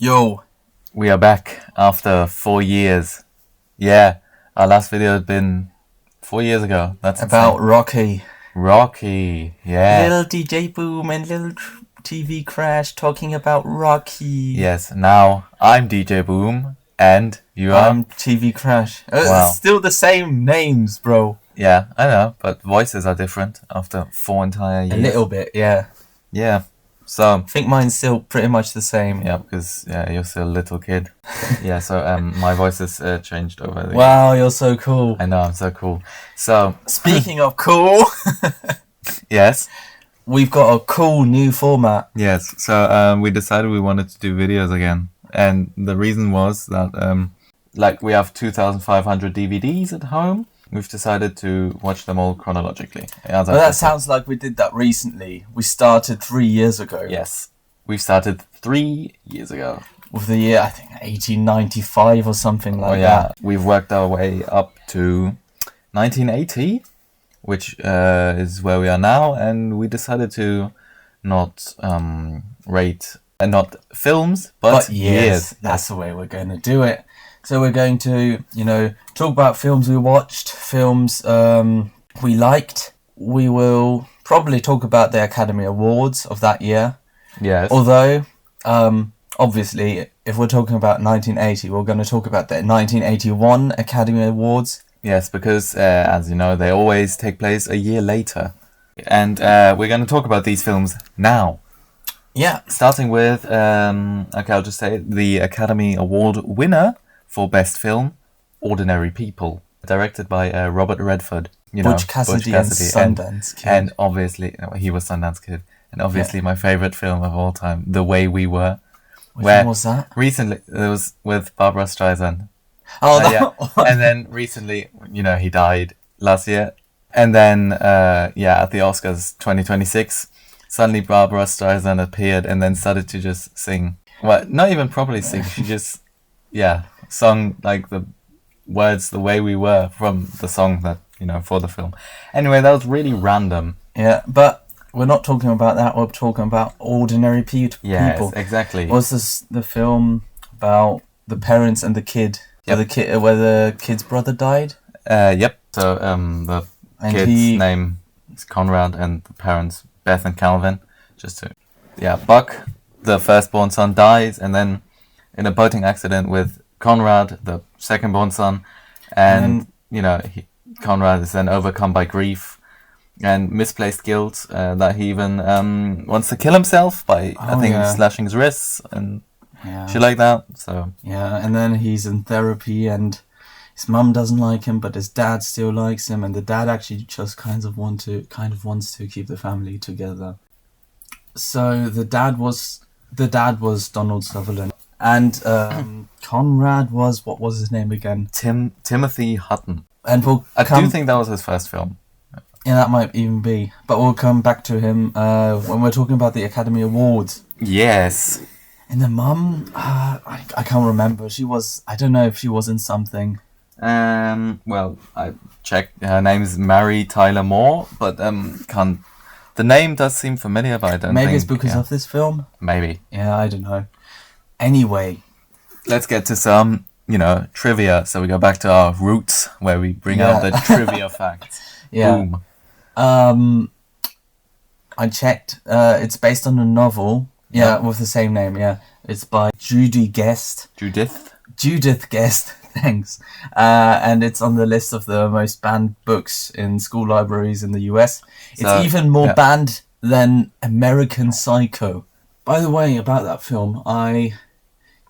Yo, We are back after 4 years. Yeah, our last video had been 4 years ago. That's about insane. Rocky. Rocky. Yeah. Little DJ Boom and Little TV Crash talking about Rocky. Yes. Now I'm DJ Boom and you are. I'm TV Crash. Wow. It's still the same names, bro. Yeah, I know, but voices are different after 4 entire years. A little bit, yeah. Yeah. So. I think mine's still pretty much the same. Yeah, because you're still a little kid. Yeah. So my voice has changed over the. Wow, you're so cool. I know, I'm so cool. So. Speaking of cool, Yes. we've got a cool new format. Yes, so we decided we wanted to do videos again, and the reason was that like we have 2,500 DVDs at home. We've decided to watch them all chronologically. Well, that sounds like we did that recently. We started 3 years ago. Yes, we started 3 years ago. With the year, I think, 1895 or something like that. We've worked our way up to 1980, which is where we are now, and we decided to not rate not films, but years. That's the way we're going to do it. So we're going to, talk about films we watched, films we liked. We will probably talk about the Academy Awards of that year. Yes. Although, obviously, if we're talking about 1980, we're going to talk about the 1981 Academy Awards. Yes, because as you know, they always take place a year later. And we're going to talk about these films now. Yeah. Starting with, okay, I'll just say it, the Academy Award winner for Best Film, Ordinary People, directed by Robert Redford. Butch Cassidy and Sundance Kid. And obviously, he was Sundance Kid. And obviously my favourite film of all time, The Way We Were. Which one was that? Recently, it was with Barbara Streisand. Oh, that Yeah. one. And then recently, he died last year. And then, at the Oscars 2026, suddenly Barbara Streisand appeared and then started to just sing. Well, not even properly sing. She just, sung like the words The Way We Were from the song that, for the film. Anyway, that was really random. Yeah, but we're not talking about that. We're talking about ordinary people. Yes, exactly. Was this the film about the parents and the kid? Yep. Where the kid's brother died? Yep. So the kid's name is Conrad and the parents Beth and Calvin. Buck, the firstborn son, dies, and then in a boating accident with Conrad, the second-born son, and Conrad is then overcome by grief and misplaced guilt that he even wants to kill himself by slashing his wrists and shit like that. So and then he's in therapy and his mum doesn't like him, but his dad still likes him, and the dad actually just kind of wants to keep the family together. So the dad was Donald Sutherland, and Conrad was, what was his name again? Timothy Hutton. And I do think that was his first film. Yeah, that might even be. But we'll come back to him when we're talking about the Academy Awards. Yes. And the mum, I can't remember. I don't know if she was in something. Well, I checked. Her name's Mary Tyler Moore, but the name does seem familiar, but I don't think... Maybe it's because of this film? Maybe. Yeah, I don't know. Anyway. Let's get to some, trivia. So we go back to our roots, where we bring out the trivia facts. Yeah. Boom. I checked. It's based on a novel. Yeah, with the same name, yeah. It's by Judith Guest. Thanks. And it's on the list of the most banned books in school libraries in the US. It's even more banned than American Psycho. By the way, about that film,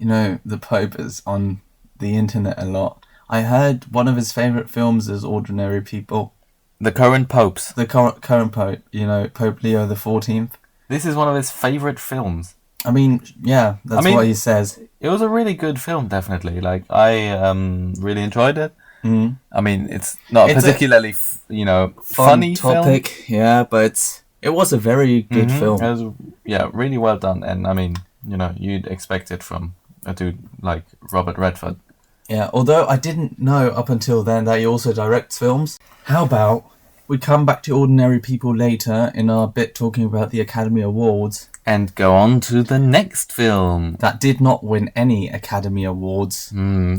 the Pope is on the internet a lot. I heard one of his favourite films is Ordinary People. The current popes. The current Pope, Pope Leo the 14th. This is one of his favourite films. I mean, that's what he says. It was a really good film, definitely. Like, I really enjoyed it. Mm. I mean, it's not particularly, funny topic, film. Yeah, but it was a very good film. It was, really well done. And, I mean, you'd expect it from a dude like Robert Redford. Yeah, although I didn't know up until then that he also directs films. How about we come back to Ordinary People later in our bit talking about the Academy Awards. And go on to the next film. That did not win any Academy Awards.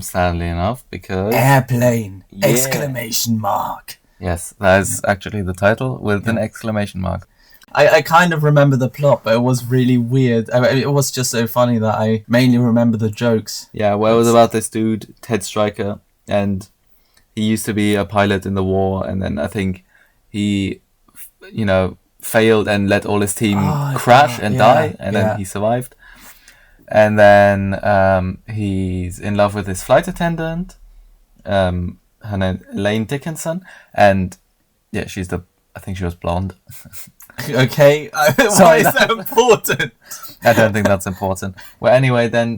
Sadly enough, because... Airplane! Yeah. Exclamation mark. Yes, that is actually the title with an exclamation mark. I kind of remember the plot, but it was really weird. It was just so funny that I mainly remember the jokes. Yeah, well, it was about this dude, Ted Stryker, and he used to be a pilot in the war, and then I think he, failed and let all his team crash and die, and then he survived. And then he's in love with his flight attendant, her name Elaine Dickinson, and I think she was blonde. Okay, why is that important? I don't think that's important. Well, anyway, then,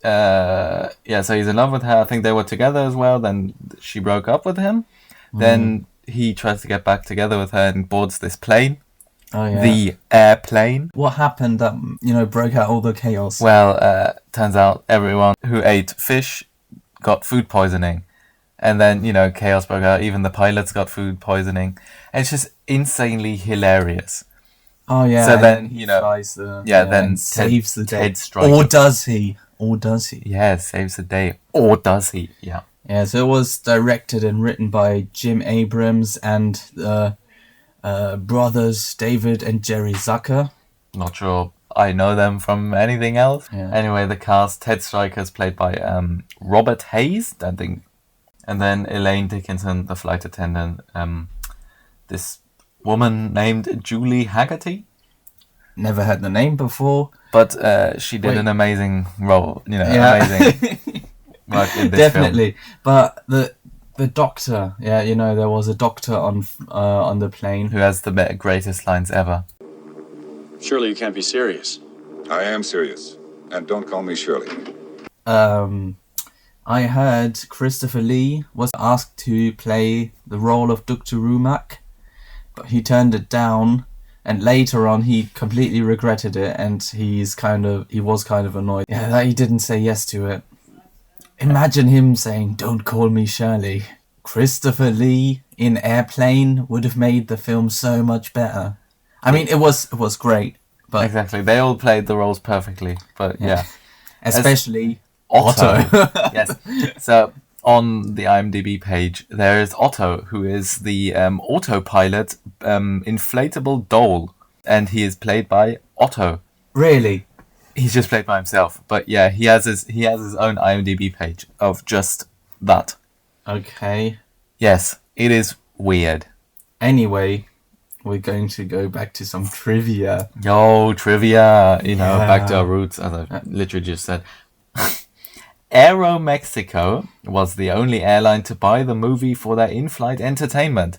so he's in love with her. I think they were together as well. Then she broke up with him. Then he tries to get back together with her and boards this plane. Oh, yeah. The airplane. What happened that, broke out all the chaos? Well, turns out everyone who ate fish got food poisoning. And then, chaos broke out. Even the pilots got food poisoning. And it's just insanely hilarious. Oh, yeah. So then, flies then saves the day. Ted Stryker. Or does he? Yeah, saves the day. Or does he? Yeah. Yeah, so it was directed and written by Jim Abrams and brothers David and Jerry Zucker. Not sure I know them from anything else. Yeah. Anyway, the cast, Ted Stryker is played by Robert Hayes, I think. And then Elaine Dickinson, the flight attendant. This woman named Julie Haggerty. Never heard the name before. But she did an amazing role, amazing work in this Definitely. film. But the doctor, there was a doctor on the plane. Who has the greatest lines ever. Surely you can't be serious. I am serious. And don't call me Shirley. I heard Christopher Lee was asked to play the role of Dr. Rumak, but he turned it down, and later on he completely regretted it, and he was kind of annoyed that he didn't say yes to it. Imagine him saying, "Don't call me Shirley." Christopher Lee in Airplane would have made the film so much better. I mean, it was great, but exactly, they all played the roles perfectly, but especially Otto. Yes. So on the IMDb page, there is Otto, who is the autopilot inflatable doll, and he is played by Otto. Really? He's just played by himself, but yeah, he has his own IMDb page of just that. Okay. Yes, it is weird. Anyway, we're going to go back to some trivia. Yo, trivia! Back to our roots, as I literally just said. Aeromexico was the only airline to buy the movie for their in-flight entertainment.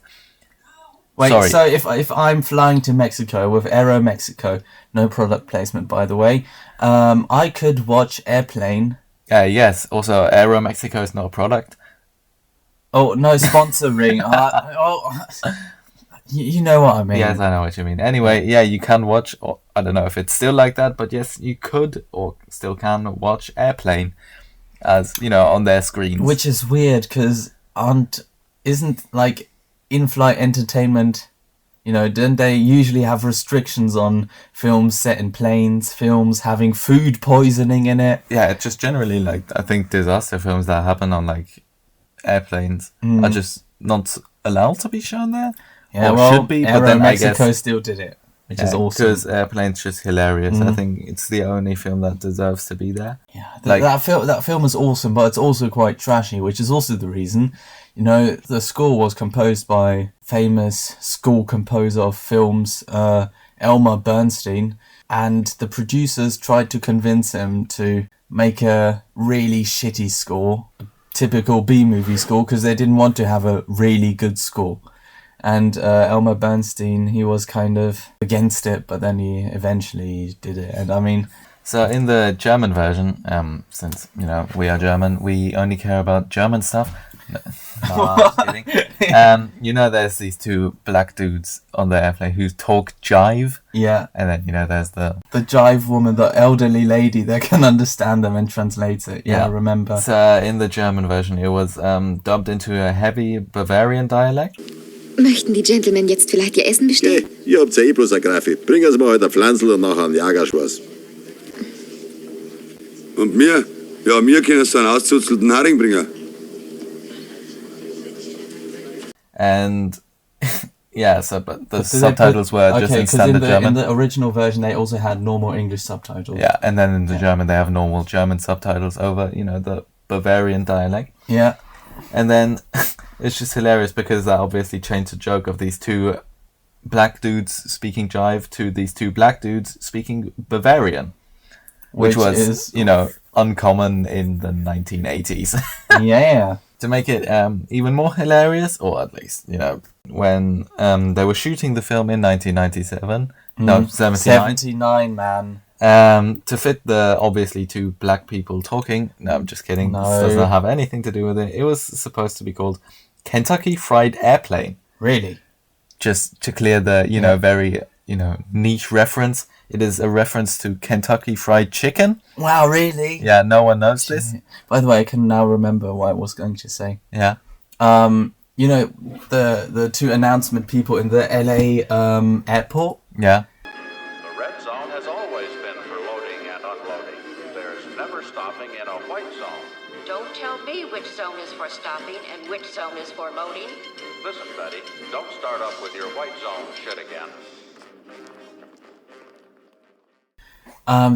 Wait, Sorry. So if I'm flying to Mexico with Aeromexico, no product placement by the way, I could watch Airplane. Yes, also Aeromexico is not a product. Oh, no sponsoring. You know what I mean. Yes, I know what you mean. Anyway, you can watch, or I don't know if it's still like that, but yes, you could or still can watch Airplane as, on their screens. Which is weird, because isn't like in-flight entertainment, don't they usually have restrictions on films set in planes, films having food poisoning in it? Yeah, it's just generally I think disaster films that happen on airplanes are just not allowed to be shown there. Yeah, or well, should be, but then I guess Mexico still did it, which is awesome. Because Airplane's just hilarious. I think it's the only film that deserves to be there. Yeah, that film is awesome, but it's also quite trashy, which is also the reason. The score was composed by famous score composer of films, Elmer Bernstein, and the producers tried to convince him to make a really shitty score, a typical B-movie score, because they didn't want to have a really good score. And Elmer Bernstein, he was kind of against it, but then he eventually did it. And I mean... So in the German version, since, we are German, we only care about German stuff. No, I'm just kidding. There's these two black dudes on the airplane who talk jive. Yeah. And then, there's the jive woman, the elderly lady that can understand them and translate it. Yeah, I remember. So in the German version, it was dubbed into a heavy Bavarian dialect. Möchten die Gentlemen jetzt vielleicht ihr Essen bestellen? Okay, ihr habt ja eh bloß ein Graffi. Bringen Sie mir heute ein Pflanzl und nachher einen Jagerschwarz. Und mir? Ja, mir können Sie einen auszuzelten Haring bringen. And yeah, so but the subtitles were just in standard German. In the original version, they also had normal English subtitles. Yeah, and then in the German, they have normal German subtitles over, the Bavarian dialect. Yeah. And then it's just hilarious because that obviously changed the joke of these two black dudes speaking jive to these two black dudes speaking Bavarian, which was, uncommon in the 1980s. Yeah. To make it even more hilarious, or at least, when they were shooting the film in 1997, no, 79. 79, man. To fit the obviously two black people talking. No, I'm just kidding. No. This does not have anything to do with it. It was supposed to be called Kentucky Fried Airplane. Really? Just to clear the, very, niche reference. It is a reference to Kentucky Fried Chicken. Wow, really? Yeah, no one knows this. By the way, I can now remember what I was going to say. Yeah. The two announcement people in the LA airport. Yeah. The red zone has always been for loading and unloading. There's never stopping in a white zone. Don't tell me which zone is for stopping and which zone is for loading. Listen, Betty, don't start up with your white zone shit again.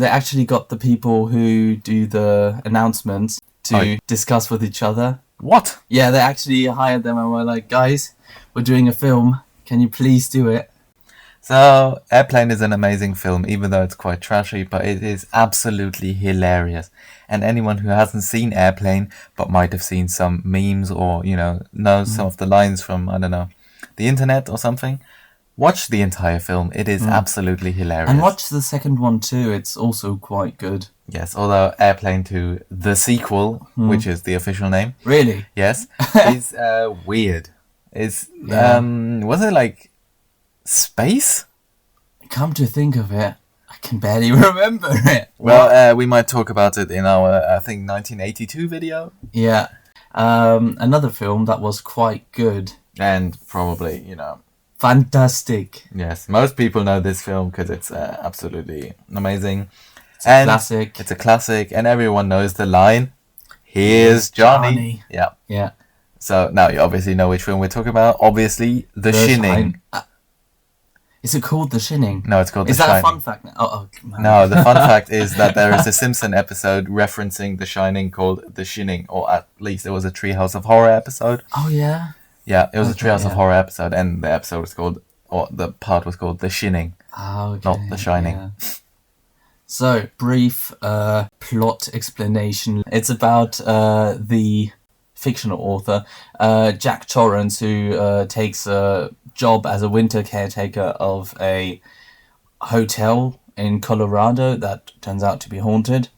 They actually got the people who do the announcements to discuss with each other. What? Yeah, they actually hired them and were like, guys, we're doing a film. Can you please do it? So, Airplane is an amazing film, even though it's quite trashy, but it is absolutely hilarious. And anyone who hasn't seen Airplane, but might have seen some memes or, knows some of the lines from, I don't know, the internet or something, watch the entire film. It is absolutely hilarious. And watch the second one too. It's also quite good. Yes, although Airplane 2, the sequel, which is the official name. Really? Yes. is weird. Was it like space? Come to think of it, I can barely remember it. Well, we might talk about it in our, I think, 1982 video. Yeah. Another film that was quite good. And probably, fantastic. Yes, most people know this film because it's absolutely amazing. It's a classic. It's a classic, and everyone knows the line, "Here's Johnny." Yeah. Yeah. So now you obviously know which film we're talking about. Obviously, The Shining. Is it called The Shining? No, it's called The Is Shining. that a fun fact? No, the fun fact is that there is a Simpson episode referencing The Shining called The Shining, or at least it was a Treehouse of Horror episode. Oh, yeah? Yeah, it was a Treehouse of Horror episode, and the episode was called, or the part was called The Shining, okay. not The Shining. Yeah. So, brief plot explanation. It's about the fictional author, Jack Torrance, who takes a job as a winter caretaker of a hotel in Colorado that turns out to be haunted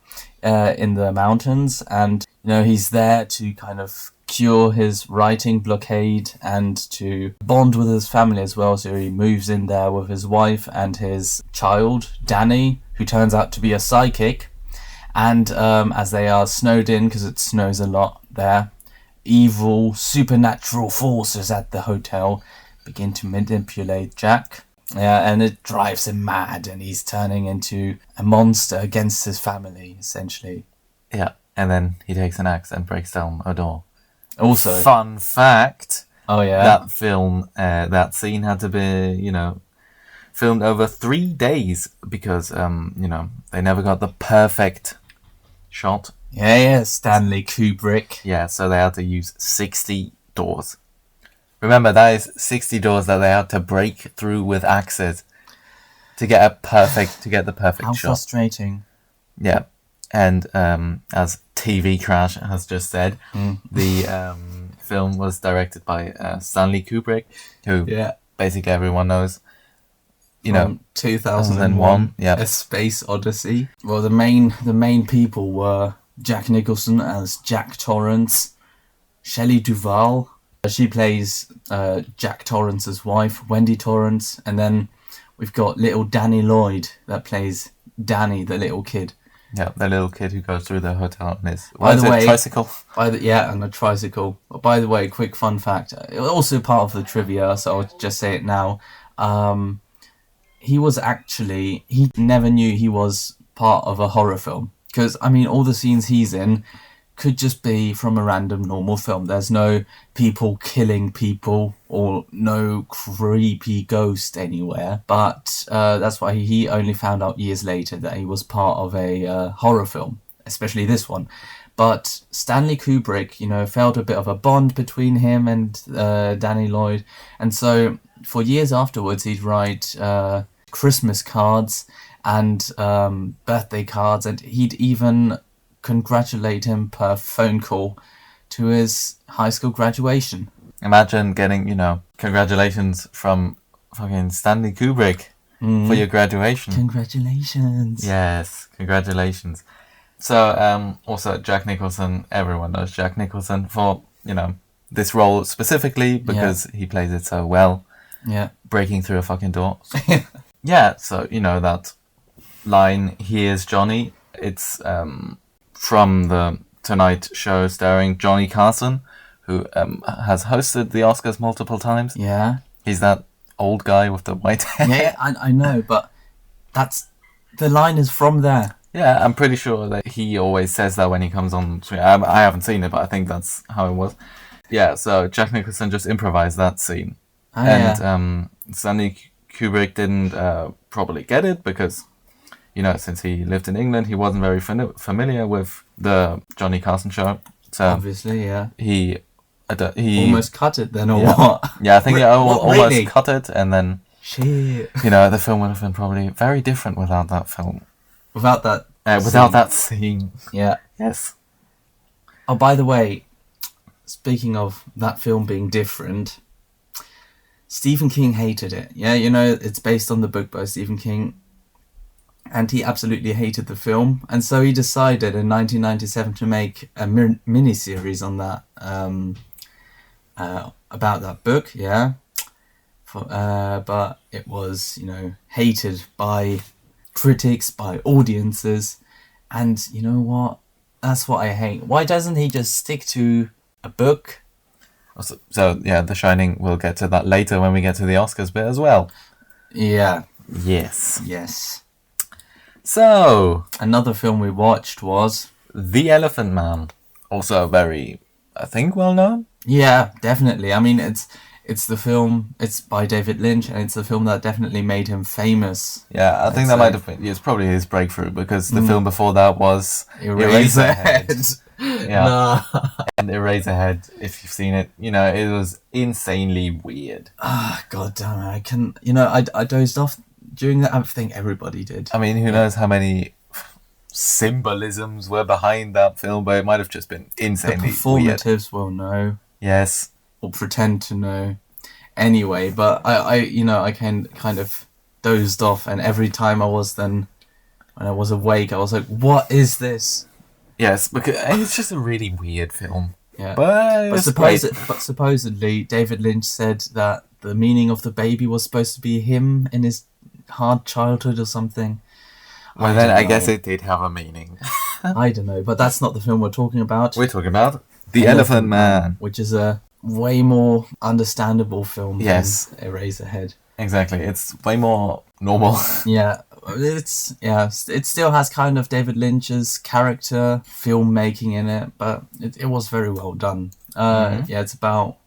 in the mountains. And, he's there to kind of cure his writing blockade and to bond with his family as well. So he moves in there with his wife and his child, Danny, who turns out to be a psychic. And as they are snowed in, because it snows a lot there, evil supernatural forces at the hotel begin to manipulate Jack. And it drives him mad, and he's turning into a monster against his family, essentially. Yeah, and then he takes an axe and breaks down a door. Also, fun fact. Oh yeah. That film, that scene had to be, filmed over 3 days because, they never got the perfect shot. Yeah, Stanley Kubrick. Yeah, so they had to use 60 doors. Remember, that is 60 doors that they had to break through with axes to get the perfect How shot. frustrating. Yeah. And as TV Crash has just said, the film was directed by Stanley Kubrick, who basically everyone knows. 2001, yeah. A Space Odyssey. Well, the main people were Jack Nicholson as Jack Torrance, Shelley Duvall. She plays Jack Torrance's wife, Wendy Torrance, and then we've got little Danny Lloyd that plays Danny, the little kid. Yeah, the little kid who goes through the hotel on his tricycle. On a tricycle. By the way, quick fun fact. Also part of the trivia, so I'll just say it now. He never knew he was part of a horror film. Because, I mean, all the scenes he's in could just be from a random normal film. There's no people killing people or no creepy ghost anywhere. But that's why he only found out years later that he was part of a horror film, especially this one. But Stanley Kubrick, felt a bit of a bond between him and Danny Lloyd. And so for years afterwards, he'd write Christmas cards and birthday cards, and he'd even congratulate him per phone call to his high school graduation. Imagine getting, congratulations from fucking Stanley Kubrick for your graduation. Congratulations. Yes, congratulations. So, also Jack Nicholson, everyone knows Jack Nicholson for, this role specifically because he plays it so well. Yeah. Breaking through a fucking door. Yeah, so, that line, "Here's Johnny," it's from the Tonight Show starring Johnny Carson, who has hosted the Oscars multiple times. Yeah. He's that old guy with the white hair. Yeah, I know, but the line is from there. Yeah, I'm pretty sure that he always says that when he comes on screen. I haven't seen it, but I think that's how it was. Yeah, so Jack Nicholson just improvised that scene. Stanley Kubrick didn't probably get it because, since he lived in England, he wasn't very familiar with the Johnny Carson show. So obviously, yeah. He almost cut it then, or what? Yeah, I think he almost really? cut it, and then shit. The film would have been probably very different without that film. Without that. That scene. Yeah. Yes. Oh, by the way, speaking of that film being different, Stephen King hated it. Yeah, it's based on the book by Stephen King. And he absolutely hated the film. And so he decided in 1997 to make a mini-series on that, about that book, yeah. But it was, hated by critics, by audiences. And you know what? That's what I hate. Why doesn't he just stick to a book? So yeah, The Shining, we'll get to that later when we get to the Oscars bit as well. Yeah. Yes. So, another film we watched was The Elephant Man. Also very, I think, well known. Yeah, definitely. I mean, it's the film. It's by David Lynch, and it's the film that definitely made him famous. Yeah, I think that might have been. It's probably his breakthrough because the film before that was Eraserhead. Yeah, no. And Eraserhead, if you've seen it, it was insanely weird. Ah, god damn it! I can, I dozed off during that. I think everybody did. I mean, who knows how many symbolisms were behind that film, but it might have just been insanely the performatives will know. Yes. Or pretend to know. Anyway, but I kind of dozed off, and every time when I was awake, I was like, what is this? Yes, because it's just a really weird film. Yeah. But supposedly David Lynch said that the meaning of the baby was supposed to be him in his hard childhood or something. Well, then I guess it did have a meaning. I don't know, but that's not the film we're talking about. We're talking about The Elephant Man, which is a way more understandable film than Eraserhead. Exactly, it's way more normal. Yeah, it still has kind of David Lynch's character filmmaking in it, but it was very well done. Yeah, it's about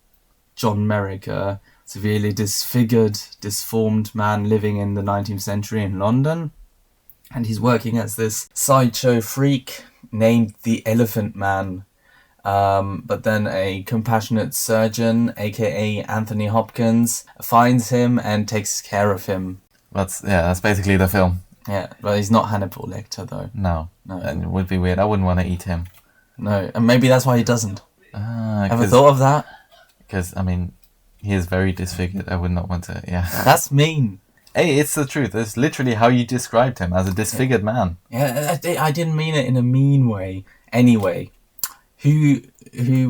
John Merrick, a severely disfigured, disformed man living in the 19th century in London. And he's working as this sideshow freak named the Elephant Man. But then a compassionate surgeon, aka Anthony Hopkins, finds him and takes care of him. That's basically the film. Yeah, but he's not Hannibal Lecter though. No. And it would be weird. I wouldn't want to eat him. No, and maybe that's why he doesn't. Ever thought of that? Because, I mean, he is very disfigured. I would not want to, That's mean. Hey, it's the truth. It's literally how you described him, as a disfigured man. Yeah, I didn't mean it in a mean way. Anyway, who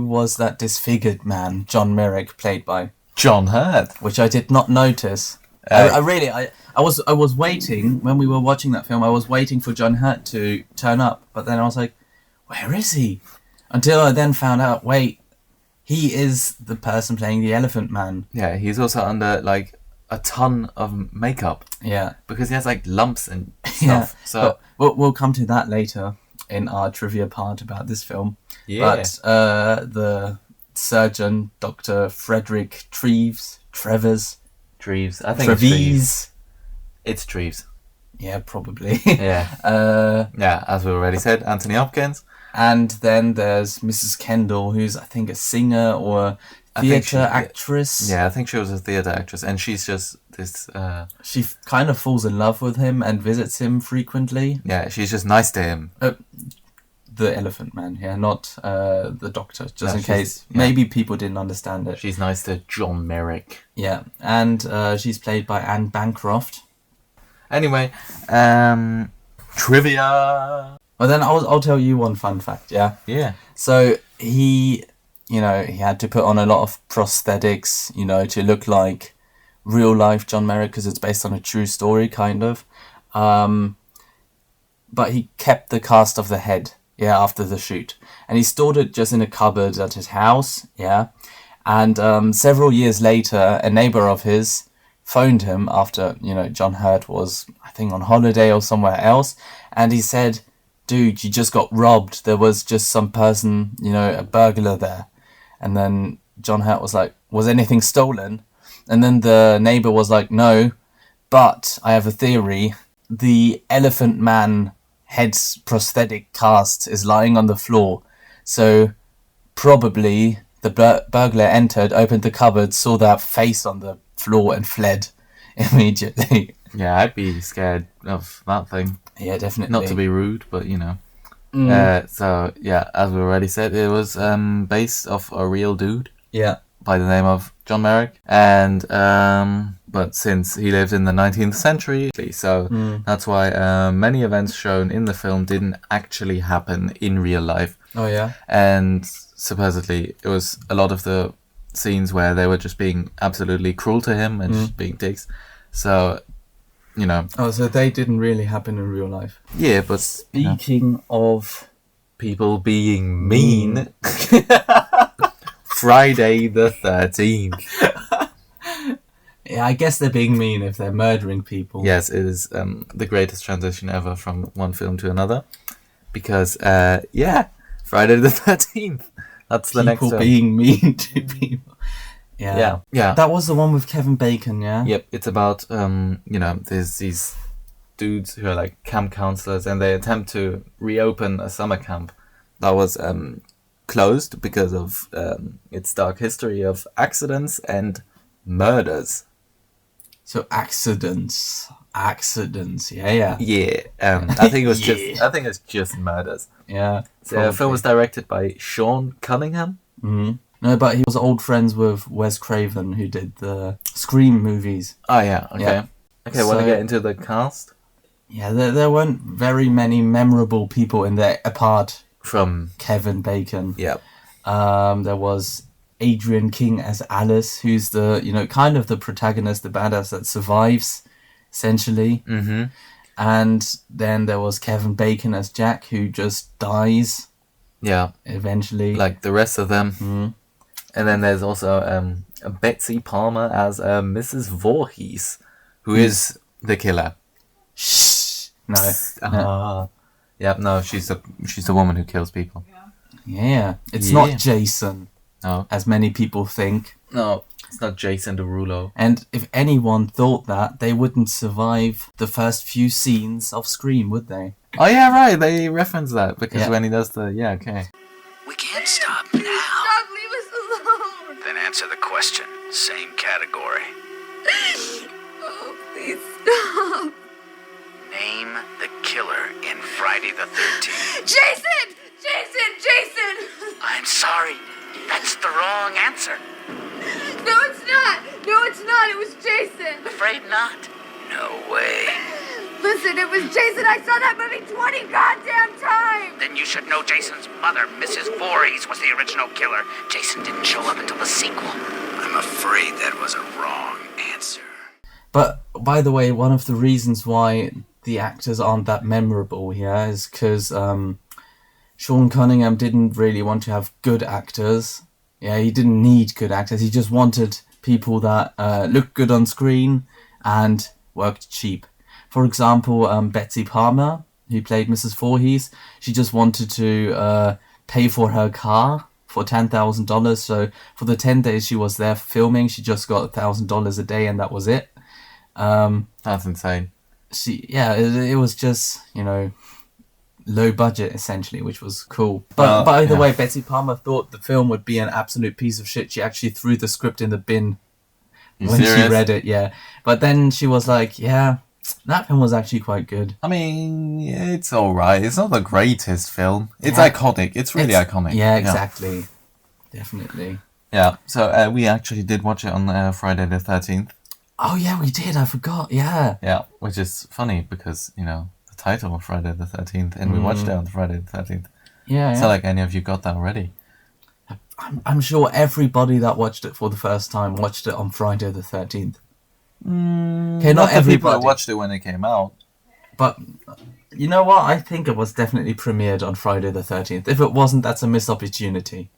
was that disfigured man John Merrick played by? John Hurt. Which I did not notice. I was waiting when we were watching that film. I was waiting for John Hurt to turn up, but then I was like, where is he? Until I then found out, wait, he is the person playing the Elephant Man. Yeah, he's also under like a ton of makeup. Yeah, because he has like lumps and stuff. Yeah, so we'll come to that later in our trivia part about this film. Yeah. But the surgeon, Dr. Frederick Treves, I think it's Treves. Yeah, probably. Yeah. Yeah, as we already said, Anthony Hopkins. And then there's Mrs. Kendall, who's I think a singer or theatre actress. Yeah, I think she was a theatre actress, and she's just this. She kind of falls in love with him and visits him frequently. Yeah, she's just nice to him. The Elephant Man, yeah, not the Doctor, just in case. Yeah. Maybe people didn't understand it. She's nice to John Merrick. Yeah, and she's played by Anne Bancroft. Anyway, trivia. Well, then I'll tell you one fun fact, yeah? Yeah. So he had to put on a lot of prosthetics, to look like real life John Merrick, because it's based on a true story, kind of. But he kept the cast of the head, after the shoot. And he stored it just in a cupboard at his house, And several years later, a neighbour of his phoned him after, John Hurt was, I think, on holiday or somewhere else. And he said, dude, you just got robbed. There was just some person, a burglar there. And then John Hurt was like, was anything stolen? And then the neighbour was like, no, but I have a theory. The Elephant Man head's prosthetic cast is lying on the floor. So probably the burglar entered, opened the cupboard, saw that face on the floor and fled immediately. Yeah, I'd be scared of that thing. Yeah, definitely. Not to be rude, but So yeah, as we already said, it was based off a real dude. Yeah. By the name of John Merrick, and but since he lived in the 19th century, so that's why many events shown in the film didn't actually happen in real life. Oh yeah. And supposedly it was a lot of the scenes where they were just being absolutely cruel to him and just being dicks. So. Oh, so they didn't really happen in real life. Yeah, but speaking of people being mean, Friday the 13th. Yeah, I guess they're being mean if they're murdering people. Yes, it is the greatest transition ever from one film to another, because Friday the 13th. That's the next one. People being mean to people. Yeah. That was the one with Kevin Bacon, yeah? Yep, it's about, there's these dudes who are like camp counselors, and they attempt to reopen a summer camp that was closed because of its dark history of accidents and murders. So accidents, yeah. Yeah, I think it's just murders. Yeah. So the film was directed by Sean Cunningham. Mm-hmm. No, but he was old friends with Wes Craven, who did the Scream movies. Oh, yeah, okay. Yeah. Okay, want to get into the cast? Yeah, there weren't very many memorable people in there, apart from Kevin Bacon. Yeah. There was Adrienne King as Alice, who's the, kind of the protagonist, the badass that survives, essentially. Mm-hmm. And then there was Kevin Bacon as Jack, who just dies. Yeah. Eventually. Like the rest of them. Mm-hmm. And then there's also Betsy Palmer as Mrs. Voorhees, who is the killer. Shh. No. Yeah, no, she's the woman who kills people. Yeah. It's not Jason. No. As many people think. No, it's not Jason Derulo. And if anyone thought that, they wouldn't survive the first few scenes of Scream, would they? Oh yeah, right. They reference that because when he does the okay. We can't stop now. Stop, leave us alone. Then answer the question. Same category. Oh, please stop. Name the killer in Friday the 13th. Jason! Jason! I'm sorry. That's the wrong answer. No, it's not. It was Jason. Afraid not. No way. Listen, it was Jason. I saw that movie 20 goddamn times. Then you should know Jason's mother, Mrs. Voorhees, was the original killer. Jason didn't show up until the sequel. I'm afraid that was a wrong answer. But, by the way, one of the reasons why the actors aren't that memorable here is because Sean Cunningham didn't really want to have good actors. Yeah, he didn't need good actors. He just wanted people that looked good on screen and worked cheap. For example, Betsy Palmer, who played Mrs. Voorhees, she just wanted to pay for her car for $10,000. So for the 10 days she was there filming, she just got $1,000 a day, and that was it. That's insane. It was just, low budget essentially, which was cool. But by the way, Betsy Palmer thought the film would be an absolute piece of shit. She actually threw the script in the bin when she read it. Yeah, but then she was like, "Yeah, that film was actually quite good." I mean, it's all right. It's not the greatest film. It's iconic. It's really iconic. Yeah, exactly. Definitely. Yeah. So we actually did watch it on Friday the 13th. Oh yeah, we did. I forgot. Yeah. Yeah, which is funny because the title Friday the 13th, and we watched it on Friday the 13th. Yeah. It's not like any of you got that already. I'm sure everybody that watched it for the first time watched it on Friday the 13th. Okay, not everybody. People that watched it when it came out. But you know what? I think it was definitely premiered on Friday the 13th. If it wasn't, that's a missed opportunity.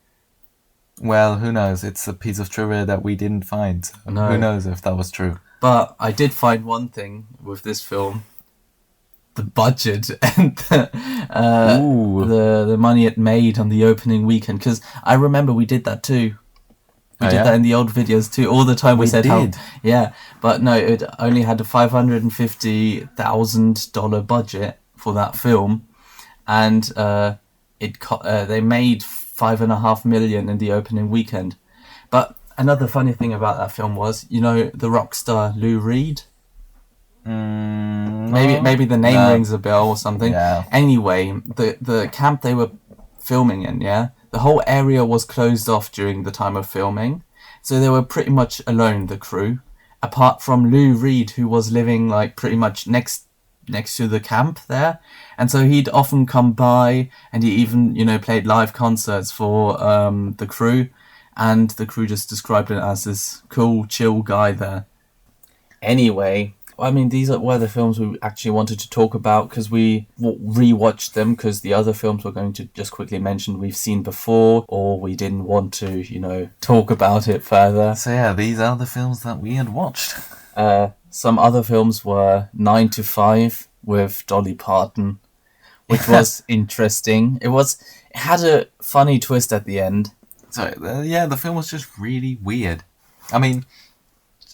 Well, who knows? It's a piece of trivia that we didn't find. So no. Who knows if that was true? But I did find one thing with this film. The budget and the money it made on the opening weekend, because I remember we did that too. We did that in the old videos too. All the time we said did. But no, it only had a $550,000 budget for that film, and they made $5.5 million in the opening weekend. But another funny thing about that film was, the rock star Lou Reed. Maybe the name rings a bell or something. Yeah. Anyway, the camp they were filming in, the whole area was closed off during the time of filming, so they were pretty much alone, the crew, apart from Lou Reed, who was living like pretty much next to the camp there, and so he'd often come by, and he even played live concerts for the crew, and the crew just described it as this cool, chill guy there. Anyway, I mean, these were the films we actually wanted to talk about because we rewatched them, because the other films we're going to just quickly mention we've seen before, or we didn't want to, talk about it further. So yeah, these are the films that we had watched. Some other films were 9 to 5 with Dolly Parton, which was interesting. It had a funny twist at the end. So the film was just really weird. I mean,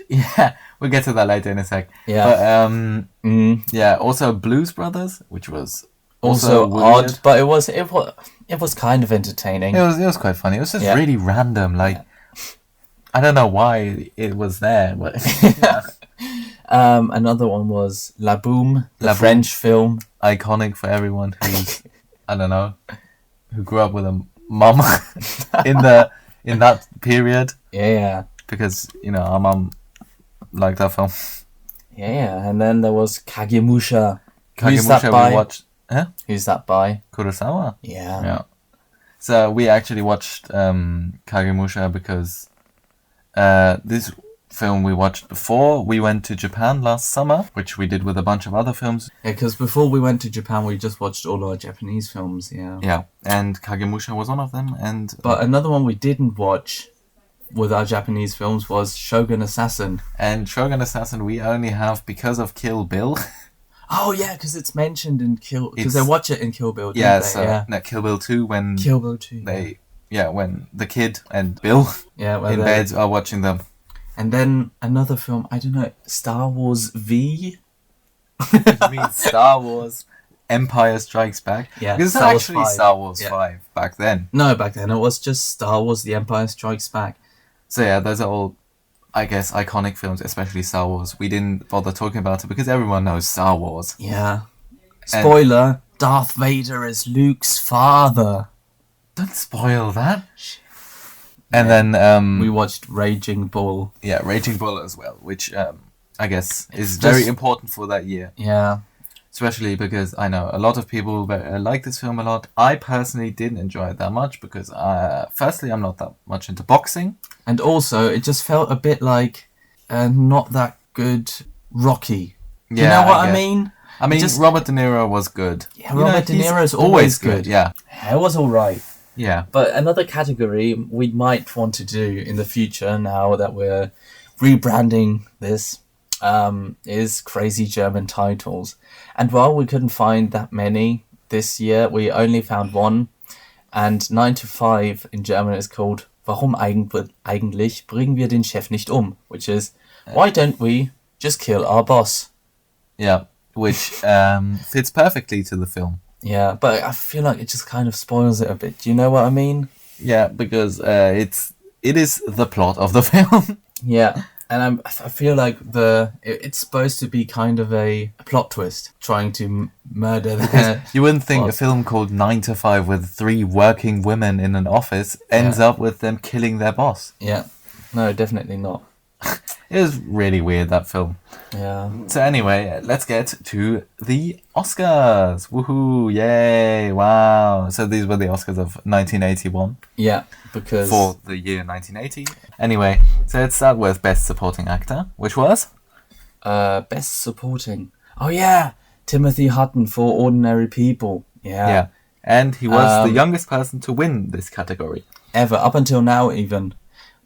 yeah, we'll get to that later in a sec. Yeah. But, also Blues Brothers, which was also weird. Odd, but it was kind of entertaining. It was quite funny. It was just really random. Like, I don't know why it was there, but another one was La Boom, the French film, iconic for everyone who's I don't know, who grew up with a mum in that period. Yeah. Because our mum liked that film. Yeah, and then there was Kagemusha. Who's that by? We watched. Who's that by? Kurosawa. Yeah. So we actually watched Kagemusha because this film we watched before we went to Japan last summer, which we did with a bunch of other films. Yeah, because before we went to Japan, we just watched all our Japanese films. Yeah. Yeah, and Kagemusha was one of them. But another one we didn't watch with our Japanese films was Shogun Assassin. And Shogun Assassin we only have because of Kill Bill. Oh yeah, because it's mentioned in because they watch it in Kill Bill. Kill Bill 2 when Kill Bill 2. When the kid and Bill in bed are watching them. And then another film, I don't know, Star Wars V. You mean Star Wars Empire Strikes Back? Yeah, because it's actually Star Wars 5 back then. No, back then it was just Star Wars: The Empire Strikes Back. So yeah, those are all, I guess, iconic films, especially Star Wars. We didn't bother talking about it because everyone knows Star Wars. Yeah. Spoiler, Darth Vader is Luke's father. Don't spoil that. And then we watched Raging Bull. Yeah, Raging Bull as well, which I guess is very important for that year. Yeah. Especially because I know a lot of people like this film a lot. I personally didn't enjoy it that much because, firstly, I'm not that much into boxing. And also, it just felt a bit like not that good Rocky. Do you know what I mean? I mean, Robert De Niro was good. Yeah, Robert De Niro's always good. Yeah. It was alright. Yeah. But another category we might want to do in the future, now that we're rebranding this, is crazy German titles. And while we couldn't find that many this year, we only found one. And 9 to 5 in German is called Warum eigentlich bringen wir den Chef nicht which is, why don't we just kill our boss? Yeah, which fits perfectly to the film. Yeah, but I feel like it just kind of spoils it a bit. Do you know what I mean? Yeah, because it is the plot of the film. Yeah, and I feel like it's supposed to be kind of a plot twist, trying to murder the You wouldn't think boss. a film called 9 to 5 with 3 working women in an office ends up with them killing their boss. Yeah, no, definitely not. It was really weird, that film. Yeah. So anyway, let's get to the Oscars. Woohoo! Yay! Wow! So these were the Oscars of 1981. Yeah, because... For the year 1980. Anyway, so let's start with Best Supporting Actor, which was? Best Supporting. Oh yeah! Timothy Hutton for Ordinary People. Yeah. Yeah. And he was the youngest person to win this category. Ever, up until now even.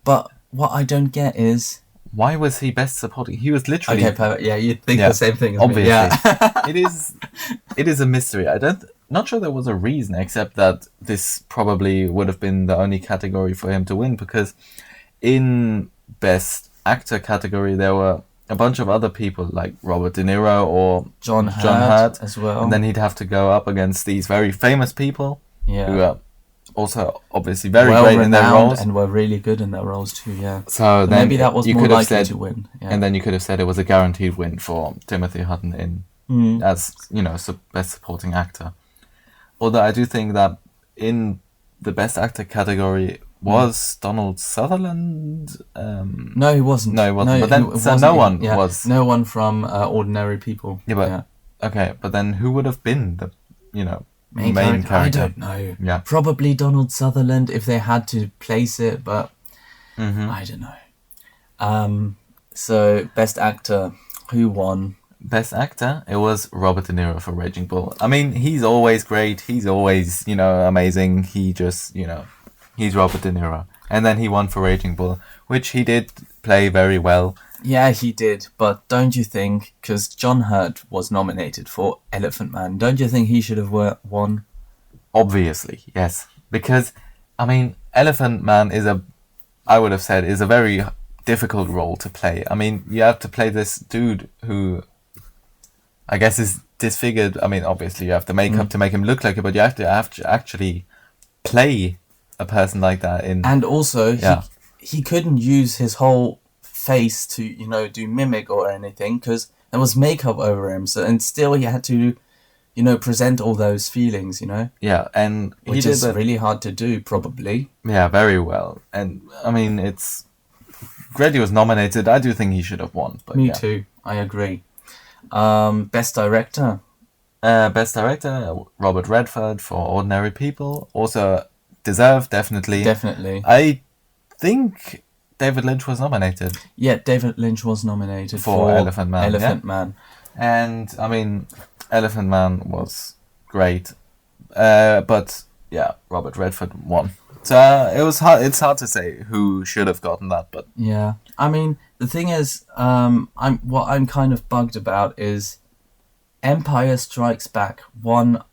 But what I don't get is... Why was he Best Supporting? He was literally... Okay, perfect. Yeah, you'd think the same thing as obviously. me. Yeah. It is a mystery. Not sure there was a reason, except that this probably would have been the only category for him to win, because in Best Actor category there were a bunch of other people like Robert De Niro or John Hurt as well. And then he'd have to go up against these very famous people who are also obviously very great in their roles. And were really good in their roles too, yeah. So then maybe that was more likely to win. Yeah. And then you could have said it was a guaranteed win for Timothy Hutton as, Best Supporting Actor. Although I do think that in the Best Actor category was Donald Sutherland. No, he wasn't. No, he wasn't. But then was. No one from Ordinary People. Yeah, but okay. But then who would have been the main character? I don't know. Yeah, probably Donald Sutherland if they had to place it, but I don't know. So Best Actor, who won? Best Actor, it was Robert De Niro for Raging Bull. I mean, he's always great. He's always, amazing. He just, he's Robert De Niro. And then he won for Raging Bull, which he did play very well. Yeah, he did. But don't you think, because John Hurt was nominated for Elephant Man, don't you think he should have won? Obviously, yes. Because, I mean, Elephant Man is a very difficult role to play. I mean, you have to play this dude who... I guess is disfigured. I mean, obviously you have the makeup to make him look like it, but you have to actually play a person like that in. And also, he couldn't use his whole face to do mimic or anything because there was makeup over him. So and still he had to, present all those feelings. Yeah, and which is really hard to do, probably. Yeah, very well. And I mean, it's great he was nominated. I do think he should have won. But Me too. I agree. Best Director. Robert Redford for Ordinary People. Also deserved, definitely. Definitely. I think David Lynch was nominated. Yeah, David Lynch was nominated for Elephant Man. Elephant Man. And, I mean, Elephant Man was great. But, yeah, Robert Redford won. So it's hard to say who should have gotten that, but... Yeah. I mean... The thing is, I'm kind of bugged about is Empire Strikes Back won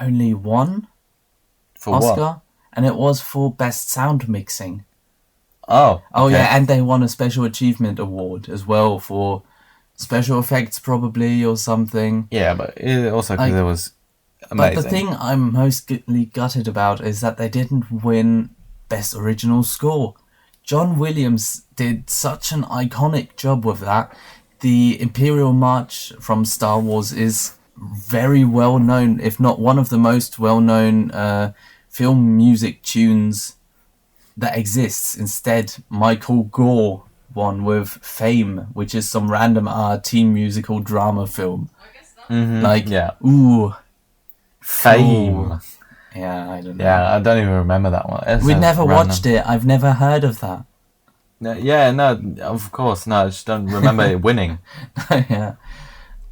only one Oscar, what? And it was for Best Sound Mixing. Oh, okay. Yeah, and they won a Special Achievement Award as well for special effects, probably, or something. Yeah, but also because it was amazing. But the thing I'm mostly gutted about is that they didn't win Best Original Score. John Williams did such an iconic job with that. The Imperial March from Star Wars is very well known, if not one of the most well-known film music tunes that exists. Instead, Michael Gore won with Fame, which is some random teen musical drama film. Mm-hmm. Fame. Ooh. Yeah, I don't know. Yeah, I don't even remember that one. We never watched it. I've never heard of that. Yeah, no, of course, no. I just don't remember it winning. Yeah.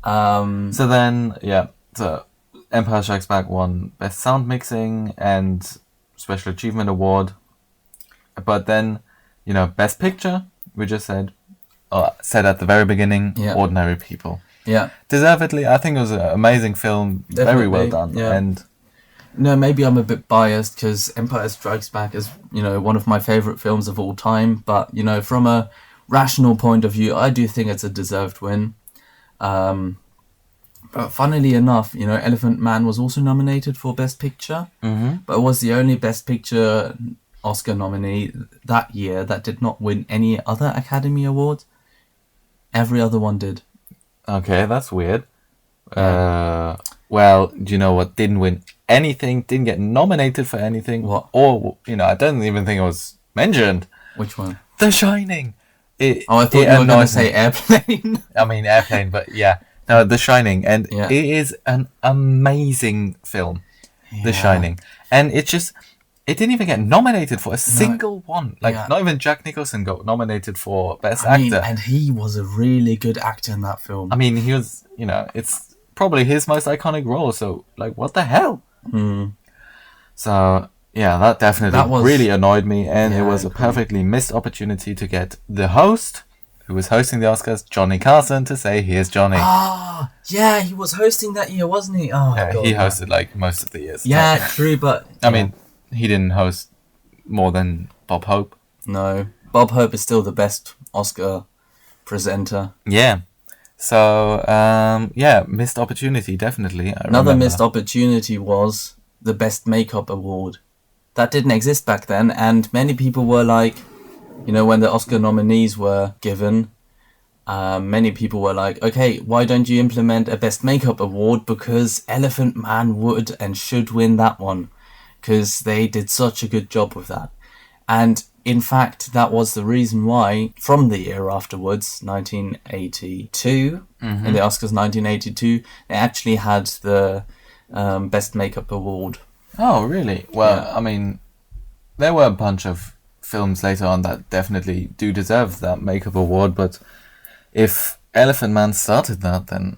So then, yeah, so Empire Strikes Back won Best Sound Mixing and Special Achievement Award. But then, Best Picture, we just said at the very beginning, Ordinary People. Yeah. Deservedly, I think it was an amazing film, Definitely, very well done. Yeah. And no, maybe I'm a bit biased because Empire Strikes Back is, one of my favourite films of all time. But, from a rational point of view, I do think it's a deserved win. But funnily enough, Elephant Man was also nominated for Best Picture, but it was the only Best Picture Oscar nominee that year that did not win any other Academy Award. Every other one did. Okay, that's weird. Well, do you know what didn't win anything, didn't get nominated for anything? What? Or, I don't even think it was mentioned. Which one? The Shining. I thought you were going to say Airplane. I mean, Airplane, but yeah. No, The Shining. And it is an amazing film, The Shining. And it didn't even get nominated for a single one. Not even Jack Nicholson got nominated for Best Actor. And he was a really good actor in that film. I mean, he was, it's probably his most iconic role. So, what the hell? So, yeah, that definitely really annoyed me. And it was a perfectly missed opportunity to get the host, who was hosting the Oscars, Johnny Carson, to say, "Here's Johnny." Ah, yeah, he was hosting that year, wasn't he? Oh, yeah, God, he hosted most of the years. Yeah, true, but I mean, he didn't host more than Bob Hope. No, Bob Hope is still the best Oscar presenter. Yeah. So, missed opportunity, definitely. Another missed opportunity was the Best Makeup Award. That didn't exist back then, and many people were like, when the Oscar nominees were given, many people were like, okay, why don't you implement a Best Makeup Award, because Elephant Man would and should win that one, because they did such a good job with that. And in fact, that was the reason why, from the year afterwards, 1982, in the Oscars 1982, they actually had the Best Makeup Award. Oh, really? Well, I mean, there were a bunch of films later on that definitely do deserve that makeup award, but if Elephant Man started that, then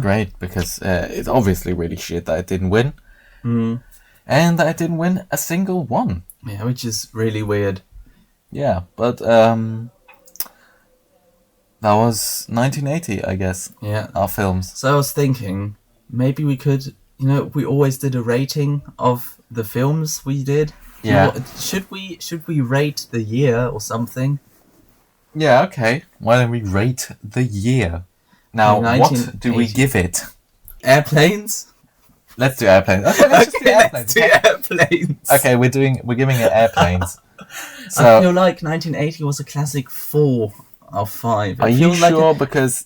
great, because it's obviously really shit that it didn't win, and that it didn't win a single one. Yeah, which is really weird. Yeah, but that was 1980, I guess. Yeah, our films. So I was thinking maybe we could, we always did a rating of the films we did. Yeah. Should we rate the year or something? Yeah, okay. Why don't we rate the year? Now, what do we give it? Airplanes? Let's do Airplanes. Okay, let's just do Airplanes. Let's do Airplanes. Okay, we're giving it Airplanes. So, I feel like 1980 was a classic 4 of 5. Are you sure? Because,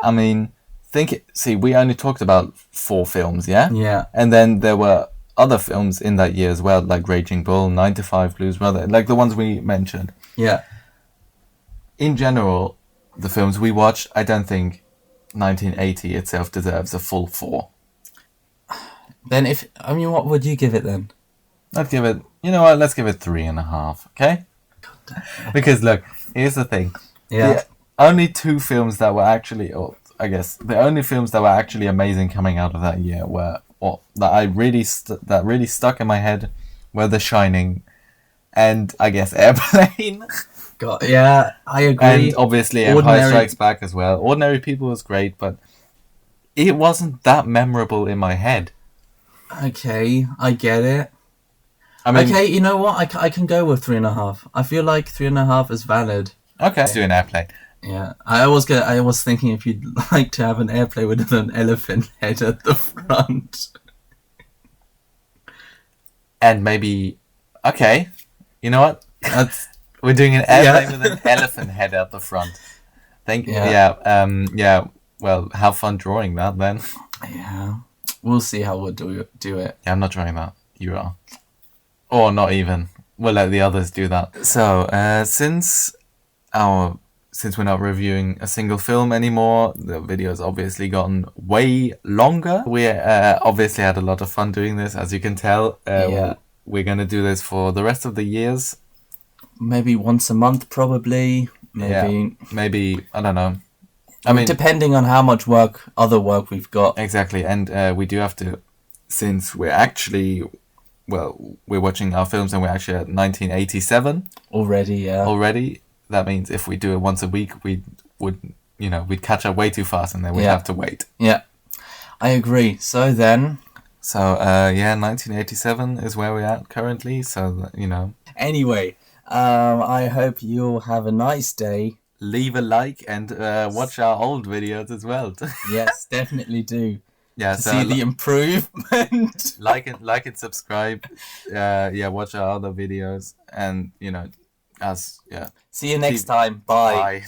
I mean, we only talked about 4 films, yeah? Yeah. And then there were other films in that year as well, like Raging Bull, 9 to 5, Blues Brother, like the ones we mentioned. Yeah. In general, the films we watched, I don't think 1980 itself deserves a full 4. Then what would you give it then? I'd give it, let's give it 3.5, okay? God damn. Because look, here's the thing. Yeah. The only 2 films that were actually, I guess, the only films that were actually amazing coming out of that year were, that really stuck in my head were The Shining and, I guess, Airplane. God, yeah, I agree. And obviously Empire Strikes Back as well. Ordinary People was great, but it wasn't that memorable in my head. Okay, I get it. I mean, okay, you know what? I can go with 3.5. I feel like 3.5 is valid. Okay, let's do an Airplane. Yeah, I was thinking if you'd like to have an airplane with an elephant head at the front. And maybe, okay, you know what? We're doing an airplane with an elephant head at the front. Thank you. Yeah. Well, have fun drawing that then. Yeah, we'll see how we'll do it. Yeah, I'm not drawing that. You are, or not even. We'll let the others do that. So, since we're not reviewing a single film anymore, the video's obviously gotten way longer. We obviously had a lot of fun doing this, as you can tell. We're going to do this for the rest of the years. maybe once a month, probably. Maybe I don't know. I mean, depending on how much other work we've got. Exactly, and we do have to, since we're actually, we're watching our films and we're actually at 1987 already. Yeah. Already, that means if we do it once a week, we'd catch up way too fast, and then we'd have to wait. Yeah, I agree. So then. 1987 is where we're at currently. So Anyway, I hope you'll have a nice day. Leave a like and watch our old videos as well. Yes, definitely do. Yeah, to see the improvement. like and subscribe. Watch our other videos and See you next time. Bye.